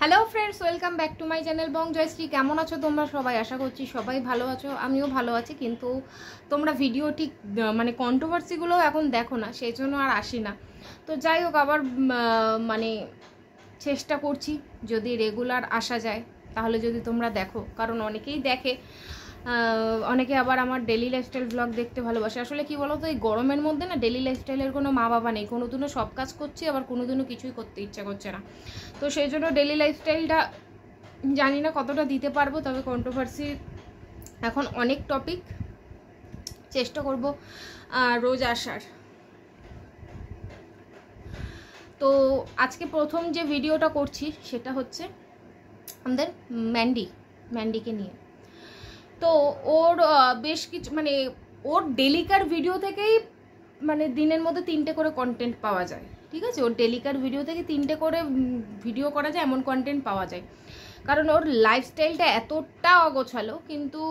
Hello friends, welcome back to my channel Bong Joyshree. কেমন আছো তোমরা সবাই? আশা করছি সবাই ভালো আছো, আমিও ভালো আছি। কিন্তু তোমরা ভিডিও ঠিক মানে কন্ট্রোভার্সিগুলো এখন দেখো না, সেই জন্য আর আসি না। তো যাই হোক, আবার মানে চেষ্টা করছি যদি রেগুলার আসা যায়, তাহলে যদি তোমরা দেখো, কারণ অনেকেই দেখে, অনেকে আবার আমার ডেলি লাইফস্টাইল ব্লগ দেখতে ভালোবাসে। আসলে কি বলো তো, এই গরমের মধ্যে না ডেলি লাইফস্টাইলের কোনো মা বাবা নেই। কোনো দিনও সব কাজ করছি, আবার কোনো দিনও কিছুই করতে ইচ্ছা করছে না। তো সেই জন্য ডেলি লাইফস্টাইলটা জানি না কতটা দিতে পারবো, তবে কন্ট্রোভার্সি এখন অনেক টপিক, চেষ্টা করব রোজ আসার। তো আজকে প্রথম যে ভিডিওটা করছি সেটা হচ্ছে আমাদের ম্যান্ডিকে নিয়ে। তো ওর বেশ কিছু মানে ওর ডেলিকার ভিডিও থেকেই মানে দিনের মধ্যে 3টে করে কন্টেন্ট পাওয়া যায়, ঠিক আছে? ওর ডেলিকার ভিডিও থেকে 3টে করে ভিডিও করা যায়, এমন কন্টেন্ট পাওয়া যায়। কারণ ওর লাইফস্টাইলটা এতটা অগোছালো, কিন্তু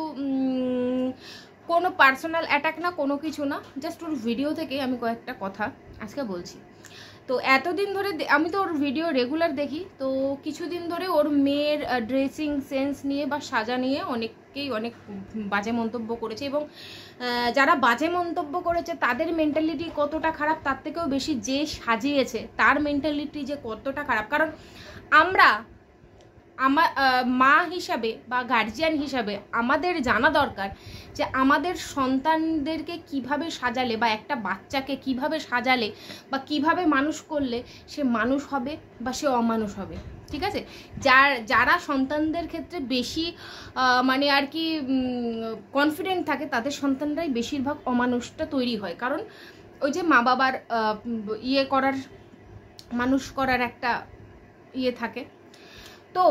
কোনো পার্সোনাল অ্যাটাক না, কোনো কিছু না, জাস্ট ওর ভিডিও থেকে আমি কয়েকটা কথা আজকে বলছি। তো এতদিন ধরে আমি তো ওর ভিডিও রেগুলার দেখি, তো কিছুদিন ধরে ওর মেয়ের ড্রেসিং সেন্স নিয়ে বা সাজা নিয়ে অনেককেই অনেক বাজে মন্তব্য করেছে, এবং যারা বাজে মন্তব্য করেছে তাদের মেন্টালিটি কতটা খারাপ, তার থেকেও বেশি যে সাজিয়েছে তার মেন্টালিটি যে কতটা খারাপ। কারণ আমরা আমার মা হিসাবে বা গার্জিয়ান হিসাবে আমাদের জানা দরকার যে আমাদের সন্তানদেরকে কিভাবে সাজালে বা একটা বাচ্চাকে কিভাবে সাজালে বা কিভাবে মানুষ করলে সে মানুষ হবে বা সে অমানুষ হবে, ঠিক আছে? যারা সন্তানদের ক্ষেত্রে বেশি মানে আর কি কনফিডেন্ট থাকে, তাদের সন্তানরাই বেশিরভাগ অমানুষটা তৈরি হয়। কারণ ওই যে মা বাবার মানুষ করার একটা থাকে। তো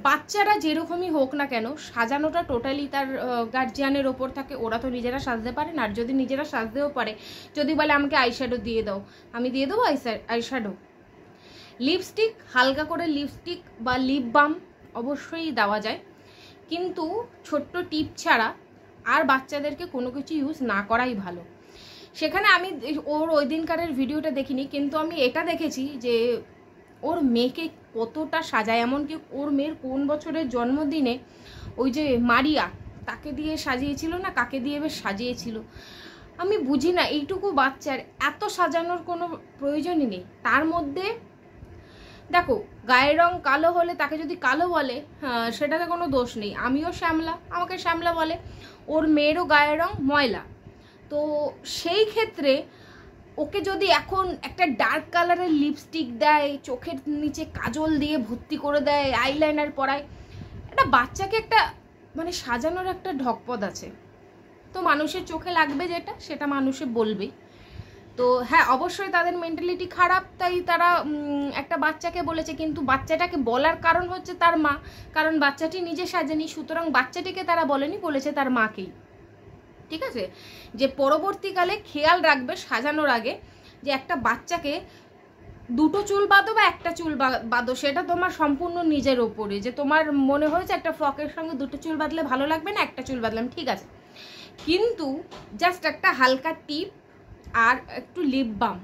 বাচ্চারা যেরকমই হোক না কেন, সাজানোটা টোটালি তার গার্জিয়ানের ওপর থাকে। ওরা তো নিজেরা সাজতে পারে না, আর যদি নিজেরা সাজতেও পারে, যদি বলে আমাকে আইশ্যাডো দিয়ে দাও, আমি দিয়ে দেবো আইশ্যাডো। লিপস্টিক, হালকা করে লিপস্টিক বা লিপ বাম অবশ্যই দেওয়া যায়, কিন্তু ছোট্ট টিপ ছাড়া আর বাচ্চাদেরকে কোনো কিছু ইউজ না করাই ভালো। সেখানে আমি ওর ওই দিনকারের ভিডিওটা দেখিনি, কিন্তু আমি এটা দেখেছি যে ওর মেয়েকে কতটা সাজায়। এমনকি ওর মেয়ের কোন বছরের জন্মদিনে ওই যে মারিয়া, তাকে দিয়ে সাজিয়েছিল না, কাকে দিয়ে বেশ সাজিয়েছিল, আমি বুঝি না এইটুকু বাচ্চার এত সাজানোর কোনো প্রয়োজনই নেই। তার মধ্যে দেখো, গায়ের রং কালো হলে তাকে যদি কালো বলে, সেটাতে কোনো দোষ নেই। আমিও শ্যামলা, আমাকে শ্যামলা বলে, ওর মেয়েরও গায়ের রং ময়লা। তো সেই ক্ষেত্রে ওকে যদি এখন একটা ডার্ক কালারের লিপস্টিক দেয়, চোখের নিচে কাজল দিয়ে ভর্তি করে দেয়, আইলাইনার পরায়, একটা বাচ্চাকে একটা মানে সাজানোর একটা ঢকপদ আছে। তো মানুষের চোখে লাগবে যেটা, সেটা মানুষে বলবেই। তো হ্যাঁ, অবশ্যই তাদের মেন্টালিটি খারাপ, তাই তারা একটা বাচ্চাকে বলেছে, কিন্তু বাচ্চাটাকে বলার কারণ হচ্ছে তার মা, কারণ বাচ্চাটি নিজে সাজেনি, সুতরাং বাচ্চাটিকে তারা বলেনি, বলেছে তার মাকেই, ঠিক আছে? যে পরবর্তীকালে খেয়াল রাখবে সাজানোর আগে, যে একটা বাচ্চাকে 2টো চুল বাঁধো বা একটা চুল বাঁধো, সেটা তোমার সম্পূর্ণ নিজের ওপরে। যে তোমার মনে হয়েছে একটা ফ্রকের সঙ্গে 2টো চুল বাঁধলে ভালো লাগবে না, একটা চুল বাঁধলাম, ঠিক আছে, কিন্তু জাস্ট একটা হালকা টিপ আর একটু লিপ বাম,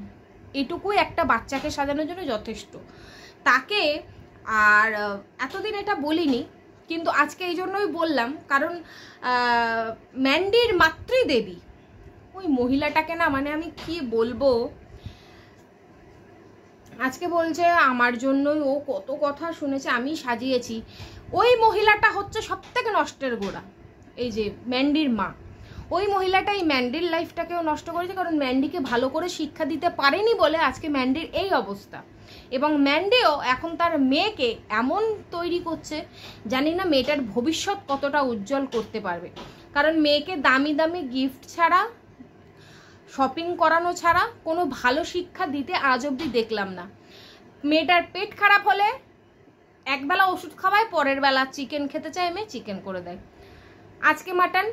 এটুকুই একটা বাচ্চাকে সাজানোর জন্য যথেষ্ট। তাকে আর এতদিন এটা বলিনি, কিন্তু আজকে এই জন্যই বললাম, কারণ ম্যান্ডির মাতৃদেবী ওই মহিলাটাকে না, মানে আমি কি বলবো, আজকে বলছে আমার জন্যই ও কত কথা শুনেছে, আমি সাজিয়েছি। ওই মহিলাটা হচ্ছে সব থেকে নষ্টের গোড়া, এই যে ম্যান্ডির মা। ওই মহিলাটাই ম্যান্ডির লাইফটাকেও নষ্ট করেছে, কারণ ম্যান্ডিকে ভালো করে শিক্ষা দিতে পারেনি বলে আজকে ম্যান্ডির এই অবস্থা। এবং ম্যান্ডিও এখন তার মেয়েকে এমন তৈরি করছে, জানি না মেয়েটার ভবিষ্যৎ কতটা উজ্জ্বল করতে পারবে। কারণ মেয়েকে দামি দামি গিফট ছাড়া, শপিং করানো ছাড়া কোনো ভালো শিক্ষা দিতে আজ অবধি দেখলাম না। মেয়েটার পেট খারাপ হলে একবেলা ওষুধ খাওয়ায়, পরের বেলা চিকেন খেতে চায় মেয়ে, চিকেন করে দেয়, আজকে মাটন,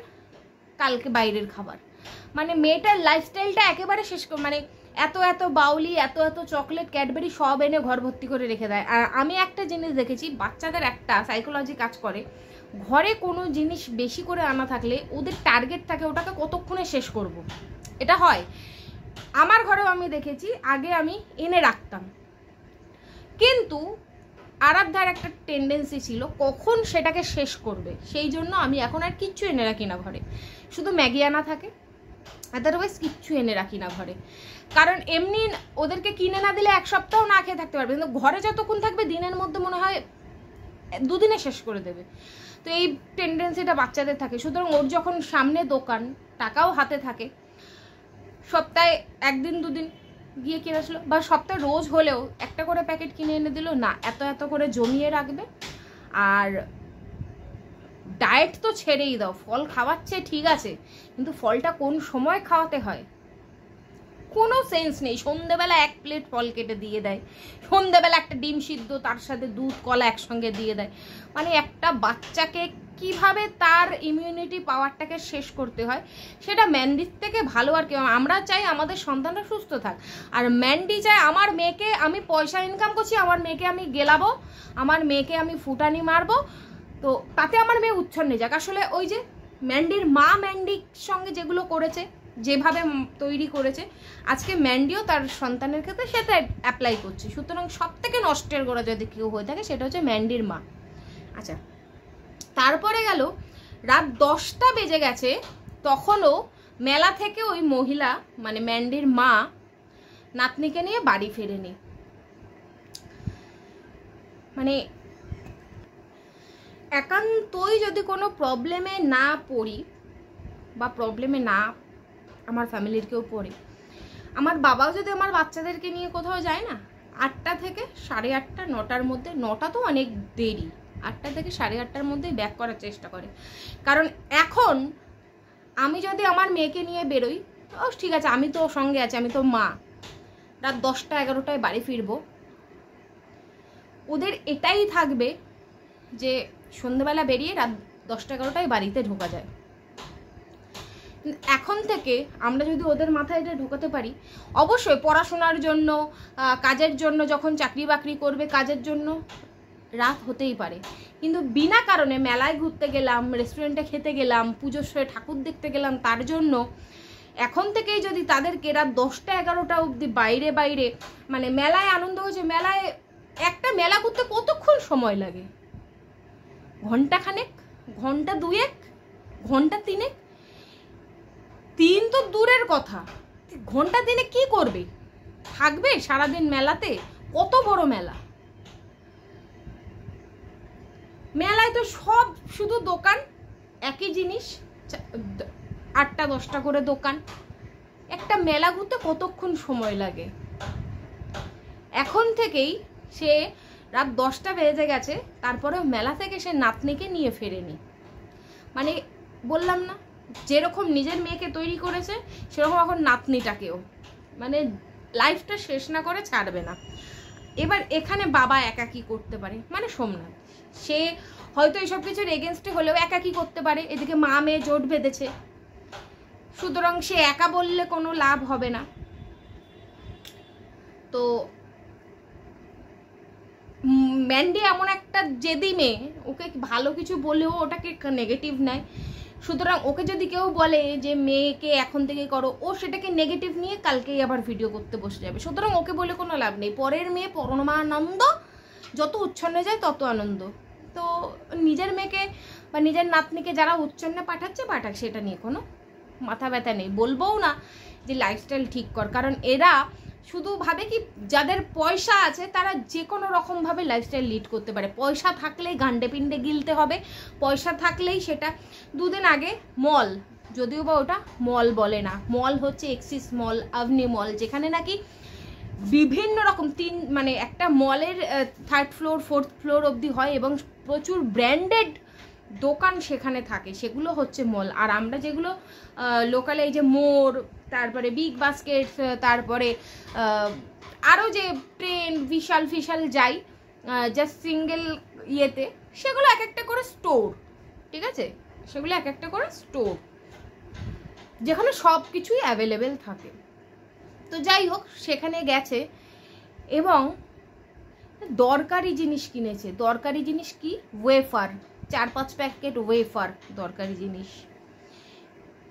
কালকে বাইরের খাবার। মানে মেয়েটার লাইফস্টাইলটা একেবারে শেষ, মানে এত এত বাউলি, এত এত চকলেট, ক্যাডবেরি সব এনে ঘর ভর্তি করে রেখে দেয়। আর আমি একটা জিনিস দেখেছি, বাচ্চাদের একটা সাইকোলজি কাজ করে, ঘরে কোনো জিনিস বেশি করে আনা থাকলে ওদের টার্গেট থাকে ওটাকে কতক্ষণে শেষ করব। এটা হয় আমার ঘরেও, আমি দেখেছি, আগে আমি এনে রাখতাম, কিন্তু আরাধ্যার একটা টেন্ডেন্সি ছিল কখন সেটাকে শেষ করবে, সেই জন্য আমি এখন আর কিচ্ছু এনে রাখি না ঘরে, শুধু ম্যাগি আনা থাকে, আদারওয়াইজ কিচ্ছু এনে রাখি না ঘরে। কারণ এমনি ওদেরকে কিনে না দিলে 1 সপ্তাহ না খেয়ে থাকতে পারবে, কিন্তু ঘরে যতক্ষণ থাকবে দিনের মধ্যে মনে হয় 2 দিনে শেষ করে দেবে। তো এই টেন্ডেন্সিটা বাচ্চাদের থাকে, সুতরাং ওর যখন সামনে দোকান, টাকাও হাতে থাকে, সপ্তাহে 1 দিন 2 দিন গিয়ে কিনে আসলো, বা সপ্তাহে রোজ হলেও একটা করে প্যাকেট কিনে এনে দিল, না এত এত করে জমিয়ে রাখবে। আর ডায়েট তো ছেড়েই দাও, ফল খাওয়াচ্ছে ঠিক আছে, কিন্তু ফলটা কোন সময় খাওয়াতে হয় কোনো সেন্স নেই। সন্ধ্যেবেলা 1 প্লেট ফল কেটে দিয়ে দেয়, সন্ধ্যেবেলা একটা ডিম সিদ্ধ তার সাথে দুধ কলা একসঙ্গে দিয়ে দেয়। মানে একটা বাচ্চাকে কিভাবে তার ইমিউনিটি পাওয়ারটাকে শেষ করতে হয় সেটা ম্যান্ডির থেকে ভালো আর কেউ। আমরা চাই আমাদের সন্তানরা সুস্থ থাক, আর ম্যান্ডি চায় আমার মেয়েকে, আমি পয়সা ইনকাম করছি, আমার মেয়েকে আমি গেলাবো, আমার মেয়েকে আমি ফুটানি মারবো, তো তাতে আমার মেয়ে উচ্ছন্নে যাক। আসলে ওই যে ম্যান্ডির মা ম্যান্ডির সঙ্গে যেগুলো করেছে, যেভাবে তৈরি করেছে, আজকে ম্যান্ডিও তার সন্তানের ক্ষেত্রে সেটা অ্যাপ্লাই করছে। সুতরাং সব থেকে নষ্টের গোড়া যদি কেউ হয়ে থাকে সেটা হচ্ছে ম্যান্ডির মা। আচ্ছা, তারপরে গেল রাত 10টা বেজে গেছে, তখনও মেলা থেকে ওই মহিলা মানে ম্যান্ডির মা নাতনিকে নিয়ে বাড়ি ফেরেনি। মানে একান্তই যদি কোনো প্রবলেমে না পড়ি, বা প্রবলেমে না আমার ফ্যামিলির কেউ পড়ে, আমার বাবাও যদি আমার বাচ্চাদেরকে নিয়ে কোথাও যায় না, 8টা থেকে 8:30 9টার মধ্যে, 9টা তো অনেক দেরি, 8টা থেকে 8:30টার মধ্যেই ব্যাক করার চেষ্টা করে। কারণ এখন আমি যদি আমার মেয়েকে নিয়ে বেরোই, ও ঠিক আছে আমি তো সঙ্গে আছি, আমি তো মা, রাত 10টা 11টায় বাড়ি ফিরবো, ওদের এটাই থাকবে যে সন্ধ্যেবেলা বেরিয়ে রাত 10টা 11টায় বাড়িতে ঢোকা যায়। এখন থেকে আমরা যদি ওদের মাথায় এটা ঢোকাতে পারি, অবশ্যই পড়াশোনার জন্য, কাজের জন্য, যখন চাকরি বাকরি করবে কাজের জন্য রাত হতেই পারে, কিন্তু বিনা কারণে মেলায় ঘুরতে গেলাম, রেস্টুরেন্টে খেতে গেলাম, পুজোর সময় ঠাকুর দেখতে গেলাম, তার জন্য এখন থেকেই যদি তাদেরকে রাত 10টা 11টা অবধি বাইরে বাইরে, মানে মেলায় আনন্দ হচ্ছে, মেলায় একটা মেলা ঘুরতে কতক্ষণ সময় লাগে? ঘন্টা খানেক, ঘন্টা 2-1, ঘন্টা 3, 3 তো দূরের কথা, ঘন্টা 3 কি করবে? থাকবে সারাদিন মেলাতে? কত বড় মেলা! মেলায় তো সব শুধু দোকান, একই জিনিস, 8টা 10টা করে দোকান, একটা মেলা ঘুরতে কতক্ষণ সময় লাগে? এখন থেকেই সে রাত 10টা বেজে গেছে, তারপরে মেলা থেকে সে নাতনিকে নিয়ে ফেরেনি। মানে বললাম না, যেরকম নিজের মেয়েকে তৈরি করেছে সেরকম এখন নাতনিটাকেও, মানে লাইফটা শেষ না করে ছাড়বে না। এবার এখানে বাবা একা কি করতে পারে? মানে সোমনাথ সে হয়তো এইসব কিছুর এগেনস্টে হলেও একা কি করতে পারে? এদিকে মা মেয়ে জোট বেঁধেছে, সুতরাং সে একা বললে কোনো লাভ হবে না। তো ম্যান্ডি এমন একটা জেদি মেয়ে, ওকে ভালো কিছু বলেও ওটাকে নেগেটিভ নেয়। সুতরাং ওকে যদি কেউ বলে যে মেয়েকে এখন থেকে করো, ও সেটাকে নেগেটিভ নিয়ে কালকেই আবার ভিডিও করতে বসে যাবে। সুতরাং ওকে বলে কোনো লাভ নেই। পরের মেয়ে পরমানন্দ, যত উচ্ছন্নে যায় তত আনন্দ। তো নিজের মেয়েকে বা নিজের নাতনিকে যারা উচ্ছন্নে পাঠাচ্ছে পাঠাক, সেটা নিয়ে কোনো মাথা ব্যথা নেই। বলবোও না যে লাইফস্টাইল ঠিক কর, কারণ এরা শুধু ভাবে কি যাদের পয়সা আছে তারা যে কোনো রকমভাবে লাইফস্টাইল লিড করতে পারে। পয়সা থাকলেই গান্ডে পিন্ডে গিলতে হবে, পয়সা থাকলেই সেটা। দুদিন আগে মল, যদিও বা ওটা মল বলে না, মল হচ্ছে এক্সিস মল, আভনি মল, যেখানে নাকি বিভিন্ন রকম মানে একটা মলের 3rd ফ্লোর 4th ফ্লোর অবধি হয় এবং প্রচুর ব্র্যান্ডেড দোকান সেখানে থাকে, সেগুলো হচ্ছে মল। আর আমরা যেগুলো লোকালে এই যে মোর, তারপরে বিগ বাস্কেট, তারপরে আরও যে ট্রেন বিশাল ফিশাল যাই জাস্ট সিঙ্গেল ইয়েতে, সেগুলো এক একটা করে স্টোর, ঠিক আছে, সেগুলো এক একটা করে স্টোর যেখানে সব কিছুই অ্যাভেলেবেল থাকে। তো যাই হোক, সেখানে গেছে এবং দরকারি জিনিস কিনেছে। দরকারি জিনিস কি? ওয়েফার, 4-5 প্যাকেট ওয়েফার দরকারি জিনিস।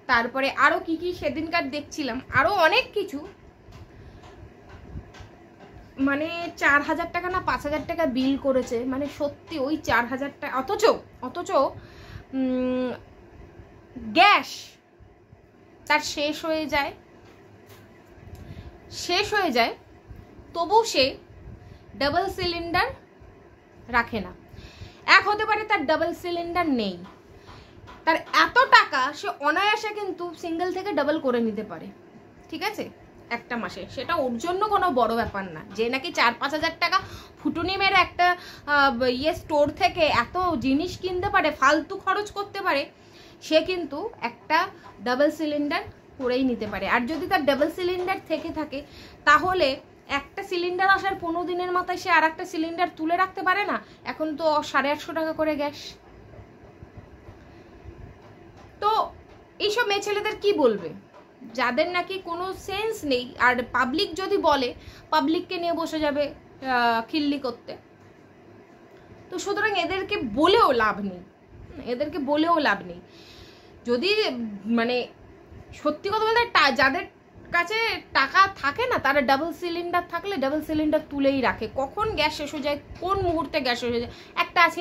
তারপরে আরও কি কি সেদিনকার দেখছিলাম, আরও অনেক কিছু। মানে 4,000 টাকা না 5,000 টাকা বিল করেছে, মানে সত্যি ওই 4,000 টাকা, অথচ গ্যাস তার শেষ হয়ে যায়, তবু সে ডাবল সিলিন্ডার রাখে না। এক হতে পারে তার ডাবল সিলিন্ডার নেই, তার এত টাকা সে অনায়াসে কিন্তু সিঙ্গেল থেকে ডাবল করে নিতে পারে, ঠিক আছে, একটা মাসে। সেটা ওর জন্য কোনো বড় ব্যাপার না। যে নাকি 4-5 হাজার টাকা ফুটুনি মেরে একটা স্টোর থেকে এত জিনিস কিনতে পারে, ফালতু খরচ করতে পারে, সে কিন্তু একটা ডাবল সিলিন্ডার করেই নিতে পারে। আর যদি তার ডাবল সিলিন্ডার থেকে থাকে, তাহলে একটা সিলিন্ডার আসার 15 দিনের মাথায় সে আর একটা সিলিন্ডার তুলে রাখতে পারে না? এখন তো 850 টাকা করে গ্যাস। তো এইসব মেয়ে ছেলেদের কি বলবে, যাদের নাকি কোনো সেন্স নেই? আর পাবলিক যদি বলে, পাবলিককে নিয়ে বসে যাবে খিল্লি করতে। তো সুতরাং এদেরকে বলেও লাভ নেই। যদি মানে সত্যি কথা বলতে যাদের কাছে টাকা থাকে না, তারা ডাবল সিলিন্ডার থাকলে ডাবল সিলিন্ডার তুলেই রাখে। কখন গ্যাস শেষ হয়ে যায়, কোন মুহূর্তে গ্যাস শেষ হয়ে যায়। একটা আছে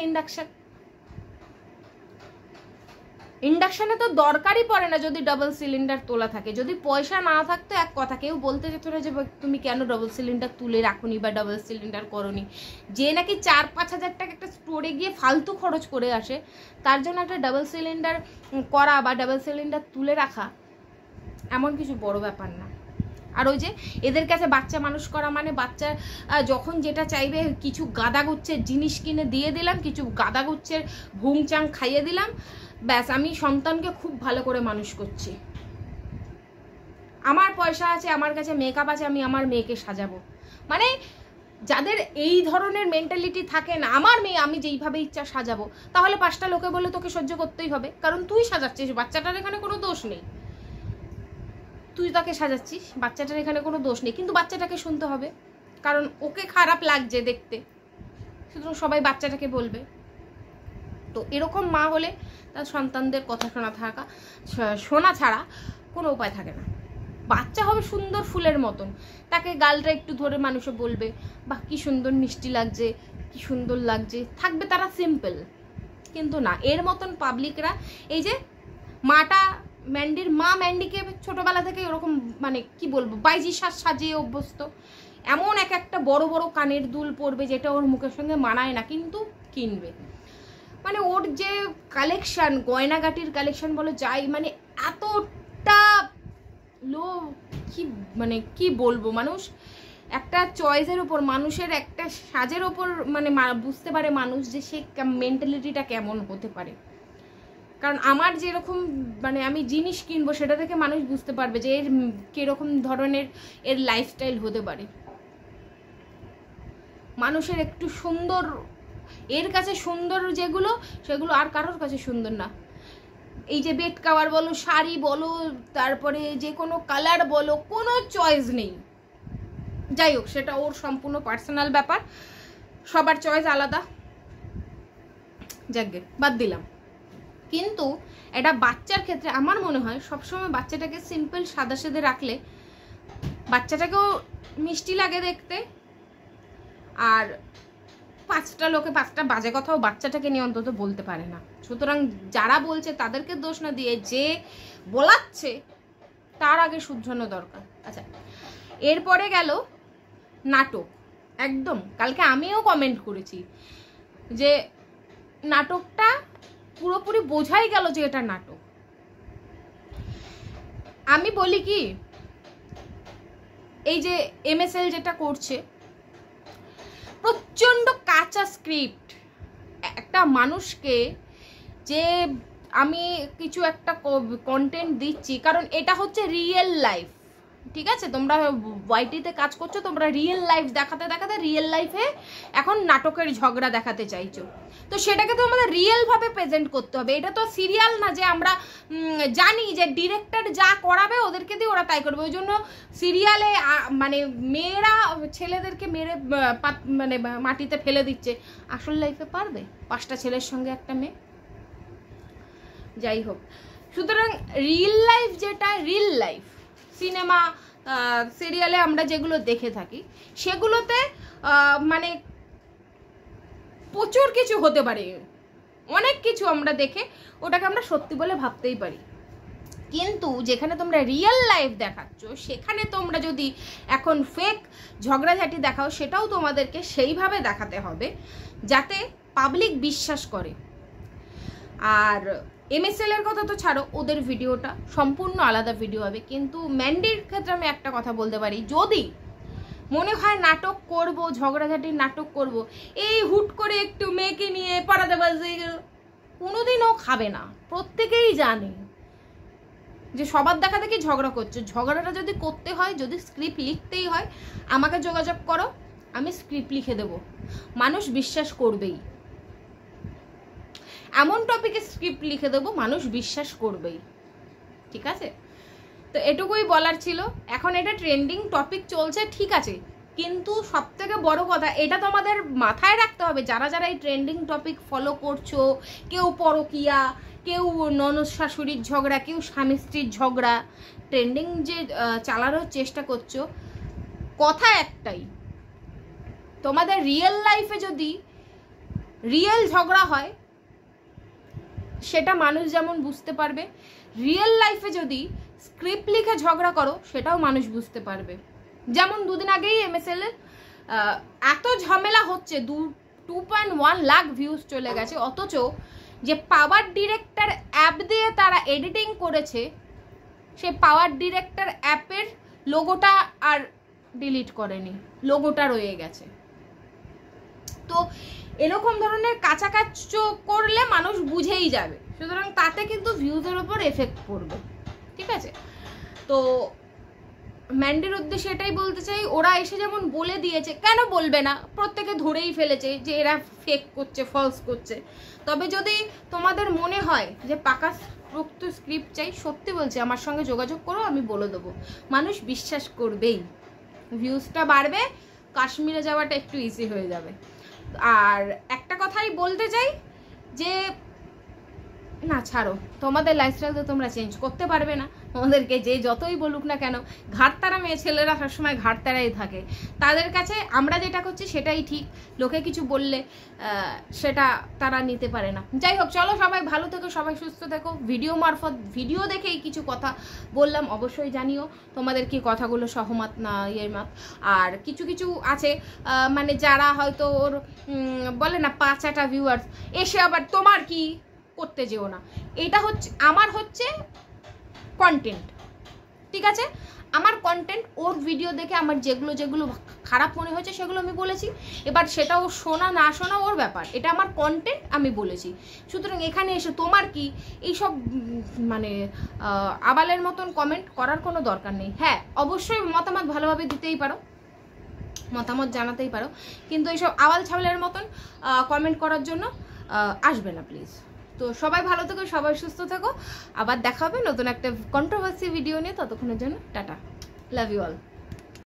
ইন্ডাকশনে তো দরকারই পড়ে না যদি ডাবল সিলিন্ডার তোলা থাকে। যদি পয়সা না থাকতো এক কথা, কেউ বলতে যেত না যে তুমি কেন ডাবল সিলিন্ডার তুলে রাখোনি বা ডাবল সিলিন্ডার করোনি। যে নাকি 4-5 হাজার টাকা একটা স্টোরে গিয়ে ফালতু খরচ করে আসে, তার জন্য একটা ডাবল সিলিন্ডার করা বা ডাবল সিলিন্ডার তুলে রাখা এমন কিছু বড় ব্যাপার না। আর ওই যে এদের কাছে বাচ্চা মানুষ করা মানে বাচ্চা যখন যেটা চাইবে, কিছু গাদাগুচ্ছের জিনিস কিনে দিয়ে দিলাম, কিছু গাদাগুচ্ছের ভুংচাং খাইয়ে দিলাম, ব্যাস আমি সন্তানকে খুব ভালো করে মানুষ করছি। আমার পয়সা আছে, আমার কাছে মেকআপ আছে, আমি আমার মেয়েকে সাজাবো। মানে যাদের এই ধরনের মেন্টালিটি থাকে না, আমার মেয়ে আমি যেইভাবে ইচ্ছা সাজাবো, তাহলে 5টা লোকে বলে তোকে সহ্য করতেই হবে, কারণ তুই সাজাচ্ছিস, বাচ্চাটার এখানে কোনো দোষ নেই। তুই তাকে সাজাচ্ছিস, বাচ্চাটার এখানে কোনো দোষ নেই, কিন্তু বাচ্চাটাকে শুনতে হবে, কারণ ওকে খারাপ লাগছে দেখতে, সুতরাং সবাই বাচ্চাটাকে বলবে। তো এরকম মা হলে তার সন্তানদের কথা শোনা ছাড়া কোনো উপায় থাকে না। বাচ্চা হবে সুন্দর ফুলের মতন, তাকে গালটা একটু ধরে মানুষে বলবে, বাহ কি সুন্দর মিষ্টি লাগছে, কি সুন্দর লাগছে, থাকবে তারা সিম্পল। কিন্তু না, এর মতন পাবলিকরা, এই যে ম্যান্ডির মা ম্যান্ডিকে ছোটবেলা থেকে ওরকম মানে কি বলবো বাইজি সাজিয়ে অভ্যস্ত। এমন একটা বড় বড় কানের দুল পরবে যেটা ওর মুখের সঙ্গে মানায় না, কিন্তু কিনবে। মানে ওর যে কালেকশন, গয়নাগাটির কালেকশন বলো যাই, মানে এতটা লো, কি বলবো, মানুষ একটা চয়েসের ওপর, মানুষের একটা সাজের ওপর মানে বুঝতে পারে মানুষ যে সে মেন্টালিটিটা কেমন হতে পারে। কারণ আমার যেরকম মানে আমি জিনিস কিনবো, সেটা থেকে মানুষ বুঝতে পারবে যে এর কিরকম ধরনের এর লাইফস্টাইল হতে পারে। মানুষের একটু সুন্দর, এর কাছে সুন্দর যেগুলো, সেগুলো আর কারোর কাছে সুন্দর না। এই যে বেড কাভার বলো, শাড়ি বলো, তারপরে যে কোনো কালার বলো, কোনো চয়েস নেই। যাই হোক, সেটা ওর সম্পূর্ণ পার্সোনাল ব্যাপার, সবার চয়েস আলাদা, যাকে বাদ দিলাম। কিন্তু এটা বাচ্চার ক্ষেত্রে আমার মনে হয় সবসময় বাচ্চাটাকে সিম্পল সাদাসিধে রাখলে বাচ্চাটাকেও মিষ্টি লাগে দেখতে, আর 5টা লোকে 5টা বাজে কথাও বাচ্চাটাকে নিয়ে অন্তত বলতে পারে না। সুতরাং যারা বলছে তাদেরকে দোষ না দিয়ে যে বলাচ্ছে তার আগে শুধরানো দরকার। আচ্ছা, এরপরে গেল নাটক। একদম কালকে আমিও কমেন্ট করেছি যে নাটকটা পুরোপুরি বোঝাই গেল যে এটা নাটক। আমি বলি কি, এই যে MSL যেটা করছে, প্রচণ্ড কাঁচা স্ক্রিপ্ট। একটা মানুষকে যে আমি কিছু একটা কন্টেন্ট দিচ্ছি, কারণ এটা হচ্ছে রিয়েল লাইফ, ঠিক আছে? তোমরা ওয়াইটিতে কাজ করছো, তোমরা রিয়েল লাইফ দেখাতে দেখাতে রিয়েল লাইফে এখন নাটকের ঝগড়া দেখাতে চাইছো। তো সেটাকে তো আমাদের রিয়েলভাবে প্রেজেন্ট করতে হবে। এটা তো সিরিয়াল না যে আমরা জানি যে ডিরেক্টর যা করাবে ওদেরকে দিয়ে ওরা তাই করবে। ওই জন্য সিরিয়ালে মানে মেয়েরা ছেলেদেরকে মেরে মানে মাটিতে ফেলে দিচ্ছে। আসল লাইফে পারবে 5টা ছেলের সঙ্গে একটা মেয়ে? যাই হোক, সুতরাং রিয়েল লাইফ যেটা রিয়েল লাইফ, সিনেমা সিরিয়ালে আমরা যেগুলো দেখে থাকি সেগুলোতে মানে প্রচুর কিছু হতে পারে, অনেক কিছু আমরা দেখে ওটাকে আমরা সত্যি বলে ভাবতেই পারি। কিন্তু যেখানে তোমরা রিয়েল লাইফ দেখাচ্ছ সেখানে তোমরা যদি এখন ফেক ঝগড়াঝাটি দেখাও সেটাও তোমাদেরকে সেইভাবে দেখাতে হবে যাতে পাবলিক বিশ্বাস করে। আর MSL এর কথা তো ছাড়ো, ওদের ভিডিওটা সম্পূর্ণ আলাদা ভিডিও হবে। কিন্তু ম্যান্ডির ক্ষেত্রে আমি একটা কথা বলতে পারি, যদি মনে হয় নাটক করব, ঝগড়াঝাটির নাটক করব, এই হুট করে একটু মেয়েকে নিয়ে পাড়াতে বাজে কোনোদিনও খাবে না। প্রত্যেকেই জানে যে সবার দেখা দেখি ঝগড়া করছো, ঝগড়াটা যদি করতে হয়, যদি স্ক্রিপ্ট লিখতেই হয় আমাকে যোগাযোগ করো, আমি স্ক্রিপ্ট লিখে দেব, মানুষ বিশ্বাস করবেই। এমন টপিকে স্ক্রিপ্ট লিখে দেবো মানুষ বিশ্বাস করবেই, ঠিক আছে? তো এটুকুই বলার ছিল। এখন এটা ট্রেন্ডিং টপিক চলছে, ঠিক আছে, কিন্তু সব থেকে বড় কথা এটা তো আমাদের মাথায় রাখতে হবে, যারা যারা এই ট্রেন্ডিং টপিক ফলো করছো, কেউ পরকিয়া, কেউ ননদ শাশুড়ির ঝগড়া, কেউ স্বামী স্ত্রীর ঝগড়া, ট্রেন্ডিং যে চালানোর চেষ্টা করছো, কথা একটাই, তোমাদের রিয়েল লাইফে যদি রিয়েল ঝগড়া হয় সেটা মানুষ যেমন বুঝতে পারবে, রিয়েল লাইফে যদি স্ক্রিপ্ট লিখে ঝগড়া করো সেটাও মানুষ বুঝতে পারবে। যেমন দুদিন আগেই MSL এর এত ঝামেলা হচ্ছে, 2.1 লাখ ভিউজ চলে গেছে, অথচ যে পাওয়ার ডিরেক্টর অ্যাপ দিয়ে তারা এডিটিং করেছে সেই পাওয়ার ডিরেক্টর অ্যাপের লোগোটা আর ডিলিট করেনি, লোগোটা রয়ে গেছে। তো এরকম ধরনের কাছাকাছি করলে মানুষ বুঝেই যাবে, সুতরাং তাতে কিন্তু ভিউজের ওপর এফেক্ট পড়বে, ঠিক আছে? তো ম্যান্ডির উদ্দেশ্যে এটাই বলতে চাই, ওরা এসে যেমন বলে দিয়েছে, কেন বলবে না, প্রত্যেকে ধরেই ফেলেছে যে এরা ফেক করছে, ফলস করছে। তবে যদি তোমাদের মনে হয় যে পাকা রক্ত স্ক্রিপ্ট চাই, সত্যি বলছি আমার সঙ্গে যোগাযোগ করো, আমি বলে দেবো, মানুষ বিশ্বাস করবেই, ভিউজটা বাড়বে, কাশ্মীরে যাওয়াটা একটু ইজি হয়ে যাবে। আর একটা কথাই বলতে চাই যে না ছাড়ো, তোমাদের লাইফস্টাইল তো তোমরা চেঞ্জ করতে পারবে না, তোমাদেরকে যে যতই বলুক না কেন, ঘাটতারা মেয়ে ছেলেরা সবসময় ঘাটতারাই থাকে, তাদের কাছে আমরা যেটা করছি সেটাই ঠিক, লোকে কিছু বললে সেটা তারা নিতে পারে না। যাই হোক, চলো সবাই ভালো থেকো, সবাই সুস্থ থেকো। ভিডিও মারফত, ভিডিও দেখেই কিছু কথা বললাম, অবশ্যই জানিও তোমাদের কি কথাগুলো সহমত না মত। আর কিছু কিছু আছে মানে যারা হয়তো ওর বলে না 5-8টা ভিউয়ার্স এসে আবার তোমার কি করতে যেও না, এটা হচ্ছে আমার হচ্ছে কন্টেন্ট, ঠিক আছে? আমার কন্টেন্ট, ওর ভিডিও দেখে আমার যেগুলো যেগুলো খারাপ মনে হয়েছে সেগুলো আমি বলেছি, এবার সেটাও শোনা না শোনা ওর ব্যাপার, এটা আমার কন্টেন্ট, আমি বলেছি। সুতরাং এখানে এসে তোমার কি এইসব মানে আবালের মতন কমেন্ট করার কোনো দরকার নেই। হ্যাঁ, অবশ্যই মতামত ভালোভাবে দিতেই পারো, মতামত জানাতেই পারো, কিন্তু এইসব আওয়াল ছাওয়ালের মতন কমেন্ট করার জন্য আসবে না প্লিজ। তো সবাই ভালো থেকো, সবাই সুস্থ থেকো, আবার দেখা হবে নতুন একটা কন্ট্রোভার্সি ভিডিও নিয়ে, ততক্ষণের জন্য টাটা, লাভ ইউ অল।